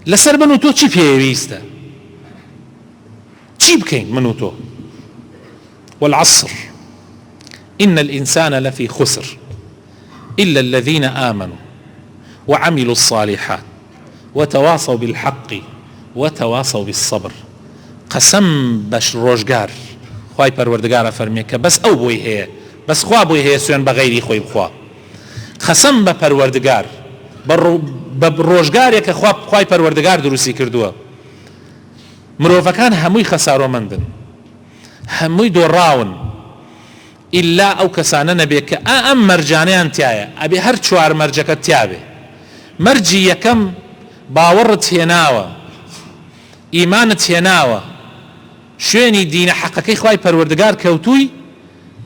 لەسەر من و تۆ چی پێویستە؟ چی بکەین من و تۆ؟ والعصر إن الإنسان لفي خسر إلا الذين آمنوا وعملوا الصالحات وتواصوا بالحق وتواصوا بالصبر. قسم بش روجگار خواهی پروردگار فرمیه که بس او بوی هەیە، بس خوا بوی هەیە سوێن بە غەیری خۆی بخوا. قسم بە پەروەردگار بە ڕۆژگارێک کە خوای پەروەردگار دروستی کردووە. مرۆڤەکان هەمووی خەسارۆمەندن، هەمووی دۆڕاون، ئیلا ئەو کەسانە نەبێ کە ئەم مەرجانەیان تایە، ئەبێ هەر چوار مەرجەکە تیابێ. مەرجی یەکەم باوەڕت هێناوە، ئیمانت هێناوە، شوێنی دینە حەقەکەی خوای پەروەردگار کەوتووی،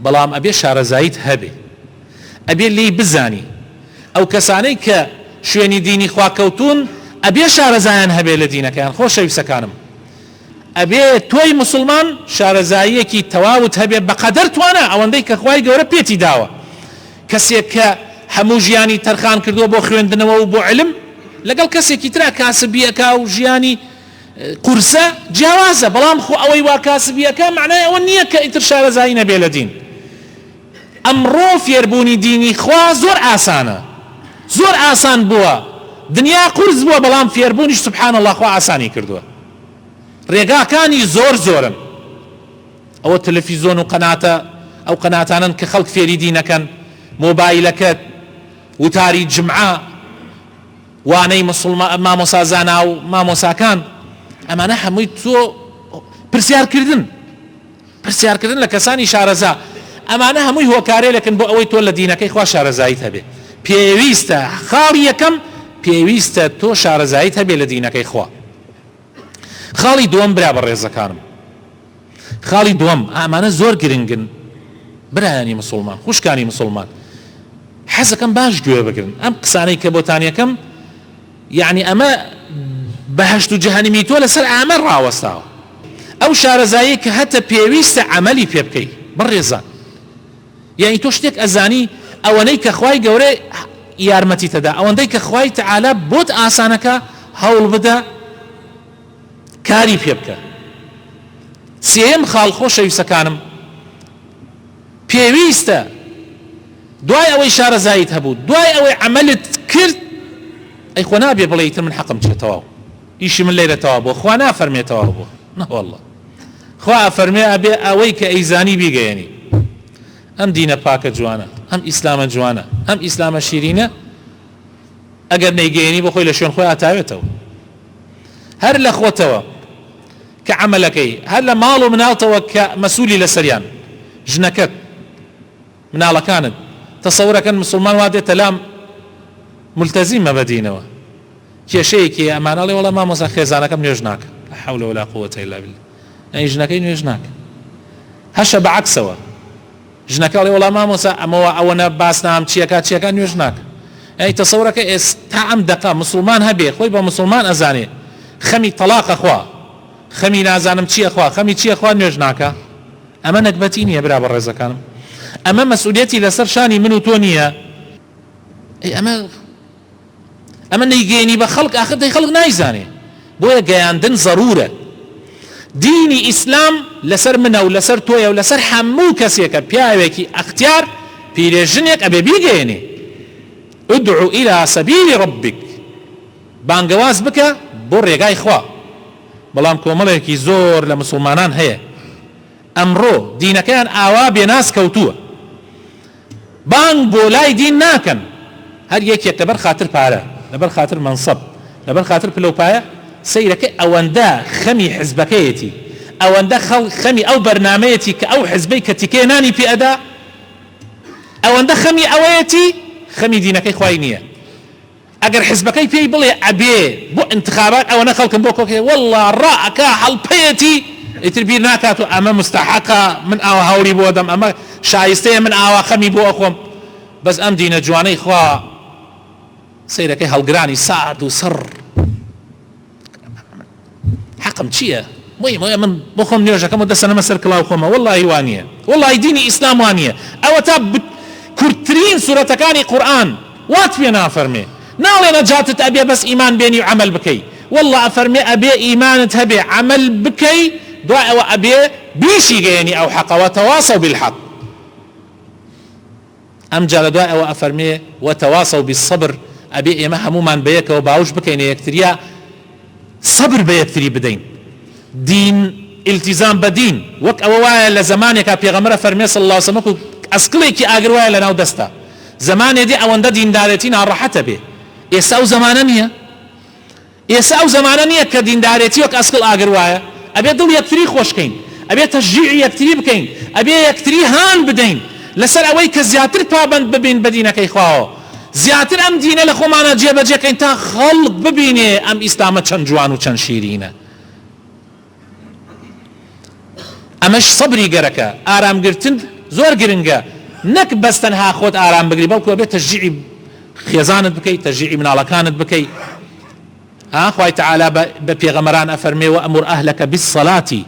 بەڵام ئەبێ شارەزاییت هەبێ، ئەبێ لێی بزانی. ئەو کەسانەی کە شوێنی دینی خوا کەوتون ئەبێ شارەزایان هەبێ لە دینەکەیان. خۆشەویستەکانم، ئەبێ تۆی مسلمان شارەزاییەکی تەواوت هەبێ بەقەدەر توانە ئەوەندەی کە خوای گەورە پێتی داوە. کەسێک کە هەموو ژیانی تەرخان کردووە بۆ خوێندنەوە و بۆ علم، لەگەڵ کەسێکی ترا کاسبیەکە و ژیانی قورسە جیاوازە، بەڵام خۆ ئەوەی وا کاسبیەکە معنای ئەوە نییە کە ئیتر شارەزایی نەبێ لە دین. ئەمڕۆ فێربوونی دینی خوا زۆر ئاسانە، زۆر ئاسان بووە. دنیا قورس بووە، بەڵام فێربوونیش سبحان الله خوا ئاسانی کردووە. ڕێگاکانی زۆر زۆرن. ئەوە تەلەڤیزۆن و قەناتە، ئەو قەناتانن کە خەڵک فێری دینەکەن، مۆبایلەکەت، وتاری جمعە، وانەی مامۆسازانە و مامۆساکان، ئەمانە هەمووی تۆ پرسیارکردن لە کەسانی شارەزا. ئەمانە هەمووی هۆکارێکن بۆ ئەوەی تۆ لە دینەکەی خوا شارەزاییت هەبێ. پێویستە خاڵی یەکەم، پێویستە تۆ شارەزاییت هەبێ لە دینەکەی خوا. خاڵی دووەم برا بە ڕێزەکانم، خاڵی دووەم ئەمانە زۆر گرنگن. برایانی مسلمان، خوشکانی مسلمان، حەزەکەم باش گوێ بگرن. ئەم قسانەی کە بۆتانیەکەم یعنی ئەمە بەهەشت و جەهەنمی تۆ لەسەر ئامە ڕاوەستاوە. ئەو شارەزایی کە هەتە پێویستە عەمەلی پێ بکەی بڕێزان. یعنی تۆ شتێک ئەزانی ئەوەنەی کە خوای گەورە یارمەتی تەدا، ئەوەندەی کە خوای تەعالا بۆت ئاسانەکە هەوڵ بدە کاری پێ بکە. سێم خاڵ خۆشەویستەکانم، پێویستە دوای ئەوەی شارەزاییت هەبوو، دوای ئەوەی عەمەلت کرد، ئەی خۆ نابێ بڵێ ئیتر من حەقم چێتەوە، ئیشی من لێرەتەوە بۆ خوا نافەرمێتەوە بۆ نەوەڵڵە. خوا ئەفەرمێ ئەبێ ئەوەی کە ئەیزانی بیگەیەنی. ئەم دینە پاکە جوانە، ئەم ئیسلامە جوانە، ئەم ئیسلامە شیرینە، ئەگەر نەیگەیەنی بۆ خۆی لە شوێن خۆی ئاتاوێتەوە. هەر لە خۆتەوە کە عەمەلەکەی، هەر لە ماڵ و مناڵتەوە کە مەسوولی لەسەریان، ژنەکەت، مناڵەکانت. تەسەورەکەن مسلمان وا دێتە لام ملتەزیمە بەدینەوە، کێشەیەکی ئەمانەڵێ وەڵا مامۆستا خێزانەکەم نوێژ ناکە، لا حەول ولا قووەتە ئیلا بالله. ئەی ژنەکەی نوێژ ناکە. هەشە بەعەکسەوە، ژنەکە ئەڵێ وەڵا مامۆستا ئەمەوە ئەوەنە باس نام چیەکە نوێژ ناکە. ئەی تەسەورەکە ئێستا ئەم دەقا مسلمان هەبێ خۆی بە مسلمان ئەزانێ خەمی تەلاقە خوا، خەمی نازانم چییە خوا، خەمی چییە خوا نوێژ ناکە. ئەمە نەکبەتی نییە برا بە ڕێزەکانم، ئەمە مەسئولیەتی لەسەر شانی من و تۆ نییە. ئەمە نەیگەیەنی بە خەڵک، ئاخر دەی خەڵک نایزانێ، بۆیە گەیاندن ضرورە. دینی ئیسلام لەسەر منە و لەسەر تۆیە و لەسەر هەموو کەسێکە پیاوێکی ئەختیار پیرێژنێک ئەبێ بیگەیەنێ. ادعو إلى سبيل ربك، بانگەواز بکە بۆ ڕێگای خوا. بەڵام کۆمەڵێکی زۆر لە مسلمانان هەیە ئەمڕۆ دینەکەیان ئاوا بێناس کەوتووە، بانگ بۆ لای دین ناکەن، هەر یەکێک لەبەر خاتر پارە، لەبەر خاتر منسەب، لەبەر خاتر پلەپایە، سەیرەکەی ئەوەندە خەمی حزبەکەیەتی، ئەوەندە خەمی ئەو بەرنامەیەتی کە ئەو حزبەی کە تیکەی نانی پێئەدا، ئەوەندە خەمی ئەوەیەتی خەمی دینەکەی خوای نییە. ئەگەر حزبەکەی پێی بڵێ ئەبێ بۆ انتخابات ئەوەنە خەڵکم بۆ کۆکێ وەڵڵا ڕائەکە هەڵپەیەتی، ئیتر بیر ناکات و ئەمە مستحەقە، من ئاوا هەوری بۆ دەم، ئەمە شایستەیە، من ئاوا خەمی بۆ ئەخۆم. بەس ئەم دینە جوانەی خوا سەیرەکەی هەڵگرانی سعد و سڕ، حەقم چییە؟ من بۆ خۆم نوێژەکەم و دەسەنەمە سەر کڵاو خۆمە، وەڵڵاهی وانییە، وەڵڵاهی دینی ئیسلام وانییە. ئەوە تا کورتترین سورەتەکانی قورئان وات پێ نافەرمێ، ناڵێ نەجاتت ئەبێ بەس ئیمان بێنی و عەمەل بکەی والله ئەفەرمێ ئەبێ ئیمانت هەبێ عەمەل بکەی دوای ئەوە ئەبێ بیشی گەیەنی ئەو حەقە وتەواصوا بالحەق ئەمجا لە دوای ئەوە ئەفەرمێ وتەواصوا بالصبر ئەبێ ئێمە هەمومان بەیەکەوە باوش بکەینە یەکتریا صبر بە یەکتری بدەین دین التزام بدين وك أووايا لزمانك بيغمرة فرمي صلى الله عليه وسلم أسكليك أجروايا لنا ودستا زمان دي أو دين دارتين راحته به يسأو زمانانية يسأو زمانانية كدين دارتي وك أسكل أجروايا أبي دول يكتري خوشكين أبي تشجيع يكتري بكين أبي يكتري هان بدين لسر أويك زياتر بابند ببين بدينك إخواه زياتر أم دينه لخو معنا جيبه جيك انت خلق ببينه أم إسلامه چند جوان و چند شيرينه ئەمەش سەبری گەرەکە ئارامگرتن زۆر گرنگە نەک بەس تەنها خۆت ئارام بگری بەڵکو ئەبێ تەشجیعی خێزانت بکەی تەشجیعی مناڵەکانت بکەی خوای تەعالا بە پێغەمبەران ئەفەرمێ وەئمر ئەهلەکە بالصەلاتی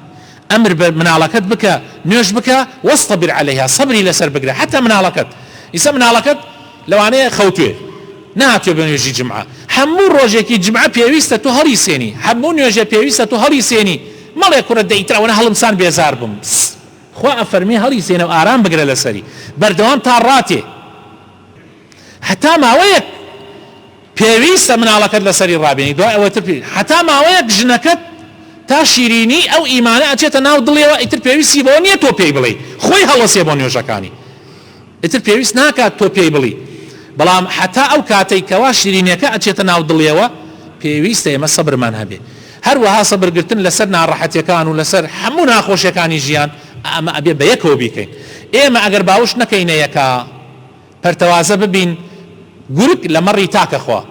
ئەمر بە مناڵەکەت بکە نوێژ بکە وەستەبر عەلەیها سەبری لەسەر بگرە حتا مناڵەکەت ئیسا مناڵەکەت لەوانەیە خەوتوێ نهاتوێ بە نوێژی جمعە هەموو ڕۆژێکی جمعە پێویستە تو هەڵی سێنی هەموو نوێژە پێویستە تو هەڵی سێنی مەڵێ کوڕە دەیتراوەنە هەڵمسان بێزار بم خوا ئەفەرمێ هەڵی سێنە و ئارام بگرە لەسەری بەردەوام تا ڕاتێ هەتا ماوەیەک پێویستە مناڵەکەت لەسەری ڕابێنی دوای ئەوەتر هەتا ماوەیەک ژنەکەت تا شیرینی ئەو ئیمانە ئەچێتە ناو دڵێەوە ئیتر پێویستی بەوە نییە تۆ پێی بڵێ خۆی هەڵەسێ بۆ نوێژەکانی ئیتر پێویست ناکات تۆ پێی بڵی بەڵام هەتا ئەو کاتەی کەوا شیرینیەکە ئەچێتە ناو دڵێەوە پێویستە ئێمە سەبرمان هەبێ هەروەها سەبرگرتن لەسەر ناڕەحەتیەکان و لەسەر هەموو ناخۆشیەکانی ژیان ئەمە ئەبێ بە یەکەوە بیکەین ئێمە ئەگەر باوش نەکەینە یەکا پەرتەوازە ببین گورگ لە مەڕی تاکە خوا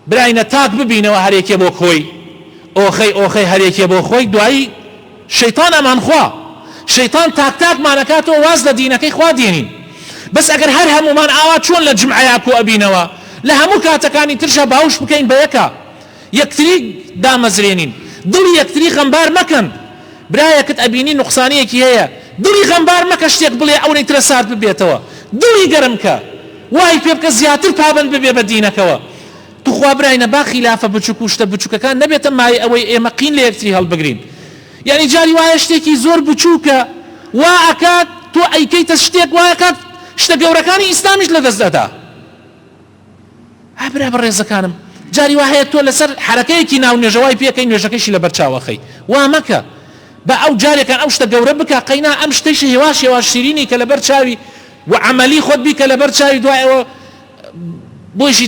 براینە تاک ببینەوە هەرێکێ بۆ خۆی ئۆخەی هەرێکێ بۆ خۆی دوایی شەیتان ئەمان خوا شەیتان تاک تاکمانەکاتەوە واز لە دینەکەی خوا دێنین بەس ئەگەر هەر هەمومان ئاوا چۆن لە جمعەیە کۆ ئەبینەوە لە هەموو کاتەکانی ترشە باوش بکەین بە یەکە یەکتری دامەزرێنین دڵی یەکتری غەمبار مەکەن برایەکت ئەبینی نوقسانیەکی هەیە دڵی غەمبار مەکە شتێک بڵێ ئەوەی ترە سارد ببێتەوە دڵی گەرم کە وای پێ بکە زیاتر پابند ببێ بە دینەکەوە توخوا براینە با خلافە بچووک و شتە بچووکەکان نەبێتە مای ئەوەی ئێمە قین لە یەکتری هەڵبگرین یعنی جاری وایە شتێکی زۆر بچووکە وا ئەکات تۆ ئەیکەیتە شتێک وایەکات شتە گەورەکانی ئیسلامیش لەدەست دەدا برا بەڕێزەکانم جاری وهەیە تۆ لەسەر حرەکەیەکی ناو نوێژەوای پێکەی نوێژەکەیشی لە بەرچاوەخەی وا مەکە بە ئەو جارێکان ئەو شتە گەورە بکە قەینا ئەم شتەیشی هێواش شیرینی کە لە بەرچاوی و عەمەلی خۆت بیکە لە بەرچاوی دوایەوە بۆیشی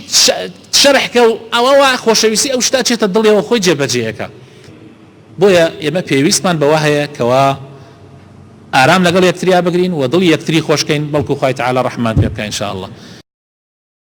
شەرحکە و ئەوە خۆشەویستی ئەو شتە چێتە دڵیەوە خۆی جێبەجێیەکە بۆیە ئێمە پێویستمان بەوە هەیە کەوا ئارام لەگەڵ یەکتریا بگرین و دڵی یەکتری خۆشکەین بەڵکو خوای تەعالا ڕەحمان پێ بکە ئینشاء الله